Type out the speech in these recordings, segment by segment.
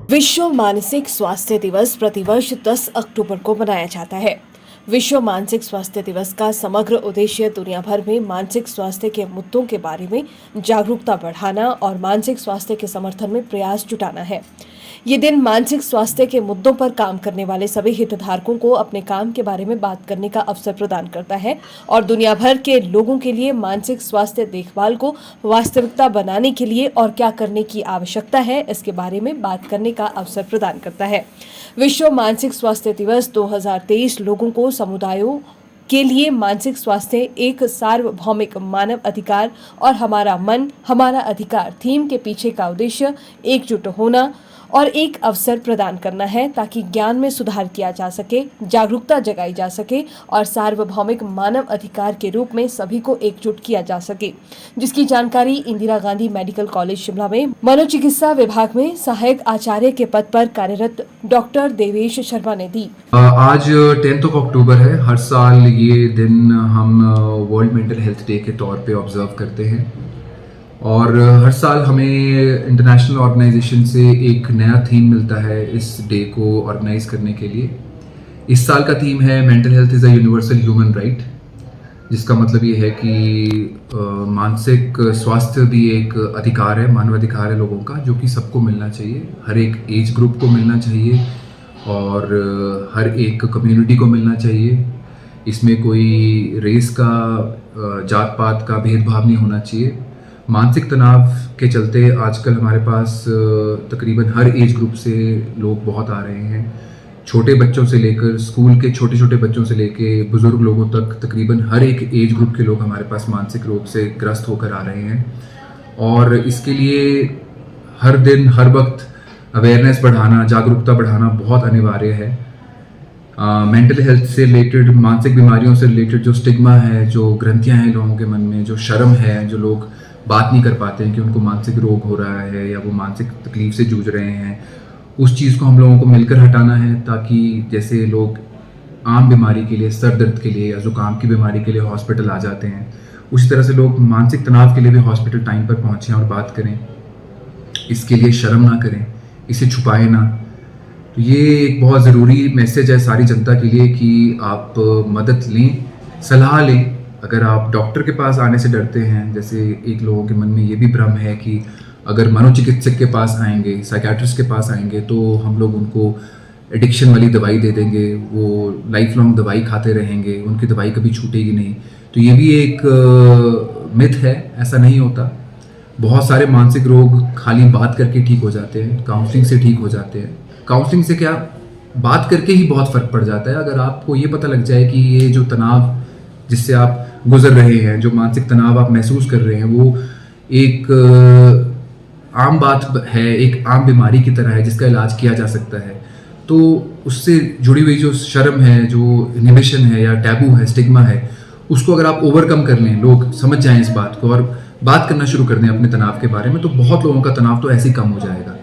विश्व मानसिक स्वास्थ्य दिवस प्रतिवर्ष 10 अक्टूबर को मनाया जाता है। विश्व मानसिक स्वास्थ्य दिवस का समग्र उद्देश्य दुनिया भर में मानसिक स्वास्थ्य के मुद्दों के बारे में जागरूकता बढ़ाना और मानसिक स्वास्थ्य के समर्थन में प्रयास जुटाना है। ये दिन मानसिक स्वास्थ्य के मुद्दों पर काम करने वाले सभी हितधारकों को अपने काम के बारे में बात करने का अवसर प्रदान करता है और दुनिया भर के लोगों के लिए मानसिक स्वास्थ्य देखभाल को वास्तविकता बनाने के लिए और क्या करने की आवश्यकता है इसके बारे में बात करने का अवसर प्रदान करता है। विश्व मानसिक स्वास्थ्य दिवस 2023 लोगों को समुदायों के लिए मानसिक स्वास्थ्य एक सार्वभौमिक मानव अधिकार और हमारा मन हमारा अधिकार थीम के पीछे का उद्देश्य एकजुट होना और एक अवसर प्रदान करना है ताकि ज्ञान में सुधार किया जा सके, जागरूकता जगाई जा सके और सार्वभौमिक मानव अधिकार के रूप में सभी को एकजुट किया जा सके, जिसकी जानकारी इंदिरा गांधी मेडिकल कॉलेज शिमला में मनोचिकित्सा विभाग में सहायक आचार्य के पद पर कार्यरत डॉक्टर देवेश शर्मा ने दी। आज 10 अक्टूबर है। हर साल ये दिन हम वर्ल्ड मेंटल हेल्थ डे के तौर पे ऑब्जर्व करते हैं और हर साल हमें इंटरनेशनल ऑर्गेनाइजेशन से एक नया थीम मिलता है इस डे को ऑर्गेनाइज करने के लिए। इस साल का थीम है mental health is a universal human right, जिसका मतलब ये है कि मानसिक स्वास्थ्य भी एक अधिकार है, मानव अधिकार है लोगों का, जो कि सबको मिलना चाहिए, हर एक एज ग्रुप को मिलना चाहिए और हर एक कम्युनिटी को मिलना चाहिए। इसमें कोई रेस का, जात पात का भेदभाव नहीं होना चाहिए। मानसिक तनाव के चलते आजकल हमारे पास तकरीबन हर एज ग्रुप से लोग बहुत आ रहे हैं, छोटे बच्चों से लेकर स्कूल के छोटे छोटे बच्चों से लेकर बुज़ुर्ग लोगों तक तकरीबन हर एक एज ग्रुप के लोग हमारे पास मानसिक रोग से ग्रस्त होकर आ रहे हैं और इसके लिए हर दिन हर वक्त अवेयरनेस बढ़ाना, जागरूकता बढ़ाना बहुत अनिवार्य है। मेंटल हेल्थ से रिलेटेड, मानसिक बीमारियों से रिलेटेड जो स्टिग्मा है, जो ग्रंथियां हैं लोगों के मन में, जो शर्म है, जो लोग बात नहीं कर पाते हैं कि उनको मानसिक रोग हो रहा है या वो मानसिक तकलीफ से जूझ रहे हैं, उस चीज़ को हम लोगों को मिलकर हटाना है ताकि जैसे लोग आम बीमारी के लिए, सर दर्द के लिए या ज़ुकाम की बीमारी के लिए हॉस्पिटल आ जाते हैं, उसी तरह से लोग मानसिक तनाव के लिए भी हॉस्पिटल टाइम पर पहुँचें और बात करें। इसके लिए शर्म ना करें, इसे छुपाएं ना। तो ये एक बहुत ज़रूरी मैसेज है सारी जनता के लिए कि आप मदद लें, सलाह लें। अगर आप डॉक्टर के पास आने से डरते हैं, जैसे एक लोगों के मन में ये भी भ्रम है कि अगर मनोचिकित्सक के पास आएंगे, साइकियाट्रिस्ट के पास आएंगे तो हम लोग उनको एडिक्शन वाली दवाई दे देंगे, वो लाइफ लॉन्ग दवाई खाते रहेंगे, उनकी दवाई कभी छूटेगी नहीं। तो ये भी एक मिथ है, ऐसा नहीं होता। बहुत सारे मानसिक रोग खाली बात करके ठीक हो जाते हैं, काउंसलिंग से ठीक हो जाते हैं। काउंसलिंग से क्या, बात करके ही बहुत फ़र्क पड़ जाता है। अगर आपको ये पता लग जाए कि ये जो तनाव जिससे आप गुजर रहे हैं, जो मानसिक तनाव आप महसूस कर रहे हैं, वो एक आम बात है, एक आम बीमारी की तरह है जिसका इलाज किया जा सकता है, तो उससे जुड़ी हुई जो शर्म है, जो इनहिबिशन है या टैबू है, स्टिग्मा है, उसको अगर आप ओवरकम कर लें, लोग समझ जाएं इस बात को और बात करना शुरू कर दें अपने तनाव के बारे में, तो बहुत लोगों का तनाव तो ऐसे ही कम हो जाएगा।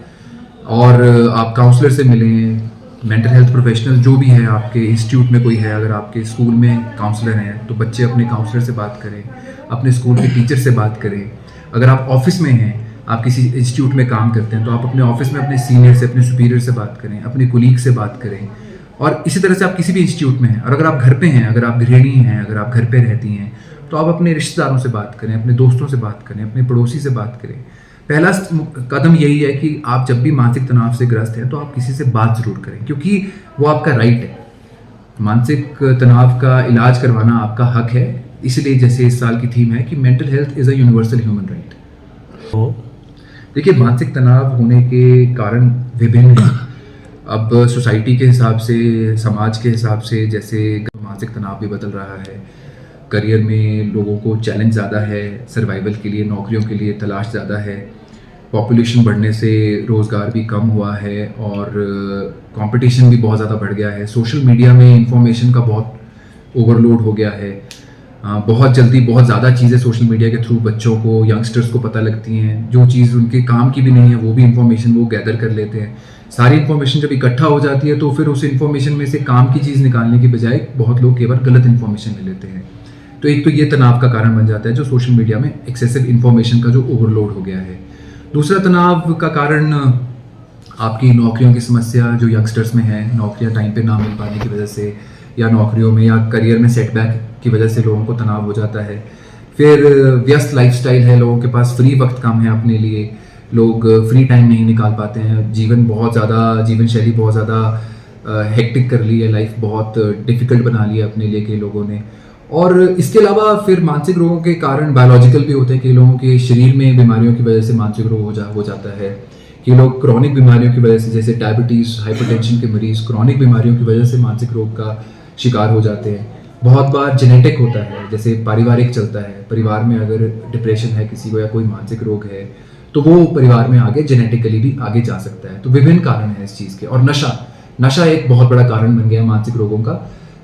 और आप काउंसलर से मिलें, मेंटल हेल्थ प्रोफेशनल जो भी है, आपके इंस्टीट्यूट में कोई है, अगर आपके स्कूल में काउंसलर हैं तो बच्चे अपने काउंसलर से बात करें, अपने स्कूल के टीचर से बात करें। अगर आप ऑफिस में हैं, आप किसी इंस्टीट्यूट में काम करते हैं, तो आप अपने ऑफिस में अपने सीनियर से, अपने सुपीरियर से बात करें, अपने कोलीग से बात करें। और इसी तरह से आप किसी भी इंस्टीट्यूट में हैं, और अगर आप घर पे हैं, अगर आप गृहिणी हैं, अगर आप घर पे रहती हैं, तो आप अपने रिश्तेदारों से बात करें, अपने दोस्तों से बात करें, अपने पड़ोसी से बात करें। पहला कदम यही है कि आप जब भी मानसिक तनाव से ग्रस्त हैं तो आप किसी से बात ज़रूर करें, क्योंकि वो आपका राइट है। मानसिक तनाव का इलाज करवाना आपका हक है। इसलिए जैसे इस साल की थीम है कि mental health is a universal human right. देखिए, मानसिक तनाव होने के कारण विभिन्न हैं। अब सोसाइटी के हिसाब से, समाज के हिसाब से, जैसे मानसिक तनाव भी बदल रहा है। करियर में लोगों को चैलेंज ज़्यादा है, सर्वाइवल के लिए, नौकरियों के लिए तलाश ज़्यादा है। पॉपुलेशन बढ़ने से रोज़गार भी कम हुआ है और कंपटीशन भी बहुत ज़्यादा बढ़ गया है। सोशल मीडिया में इंफॉर्मेशन का बहुत ओवरलोड हो गया है। बहुत जल्दी बहुत ज़्यादा चीज़ें सोशल मीडिया के थ्रू बच्चों को, यंगस्टर्स को पता लगती हैं। जो चीज़ उनके काम की भी नहीं है वो भी इंफॉर्मेशन वो गैदर कर लेते हैं। सारी इन्फॉर्मेशन जब इकट्ठा हो जाती है तो फिर उस इन्फॉर्मेशन में से काम की चीज़ निकालने की बजाय बहुत लोग केवल गलत इन्फॉर्मेशन ले लेते हैं। तो एक तो ये तनाव का कारण बन जाता है, जो सोशल मीडिया में एक्सेसिव इन्फॉर्मेशन का जो ओवरलोड हो गया है। दूसरा तनाव का कारण आपकी नौकरियों की समस्या जो यंगस्टर्स में है, नौकरियां टाइम पे ना मिल पाने की वजह से, या नौकरियों में या करियर में सेटबैक की वजह से लोगों को तनाव हो जाता है। फिर व्यस्त लाइफस्टाइल है, लोगों के पास फ्री वक्त कम है अपने लिए, लोग फ्री टाइम नहीं निकाल पाते हैं, जीवन शैली बहुत ज़्यादा हेक्टिक कर ली है, लाइफ बहुत डिफ़िकल्ट बना ली है अपने लिए कई लोगों ने। और इसके अलावा फिर मानसिक रोगों के कारण बायोलॉजिकल भी होते हैं, कि लोगों के शरीर में बीमारियों की वजह से मानसिक रोग हो जाता है, कि लोग क्रॉनिक बीमारियों की वजह से, जैसे डायबिटीज़, हाइपरटेंशन के मरीज़ क्रॉनिक बीमारियों की वजह से मानसिक रोग का शिकार हो जाते हैं। बहुत बार जेनेटिक होता है, जैसे पारिवारिक चलता है, परिवार में अगर डिप्रेशन है किसी को या कोई मानसिक रोग है तो वो परिवार में आगे जेनेटिकली भी आगे जा सकता है। तो विभिन्न कारण हैं इस चीज़ के। और नशा एक बहुत बड़ा कारण बन गया है मानसिक रोगों का,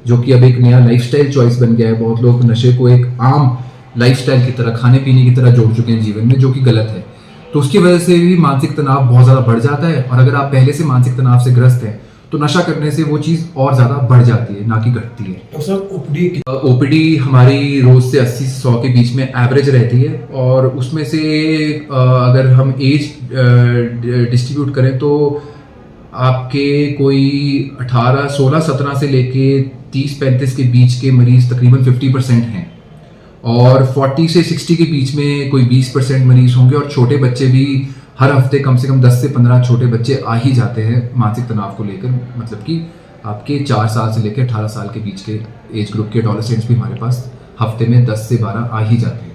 जो कि अब एक नया लाइफस्टाइल चॉइस बन गया है। बहुत लोग नशे को एक आम लाइफस्टाइल की तरह, खाने पीने की तरह जोड़ चुके हैं जीवन में, जो कि गलत है। तो उसकी वजह से भी मानसिक तनाव बहुत ज़्यादा बढ़ जाता है, और अगर आप पहले से मानसिक तनाव से ग्रस्त हैं तो नशा करने से वो चीज़ और ज़्यादा बढ़ जाती है, ना कि घटती है। तो सर ओपीडी हमारी रोज़ से 80 से 100 के बीच में एवरेज रहती है, और उसमें से अगर हम एज डिस्ट्रीब्यूट करें तो आपके कोई 18, 16, 17 से लेके 30-35 के बीच के मरीज़ तकरीबन 50% हैं, और 40 से 60 के बीच में कोई 20% मरीज़ होंगे। और छोटे बच्चे भी हर हफ्ते कम से कम 10 से 15 छोटे बच्चे आ ही जाते हैं मानसिक तनाव को लेकर। मतलब कि आपके 4 साल से लेकर 18 साल के बीच के एज ग्रुप के एडोलेसेंट्स भी हमारे पास हफ्ते में 10 से 12 आ ही जाते हैं।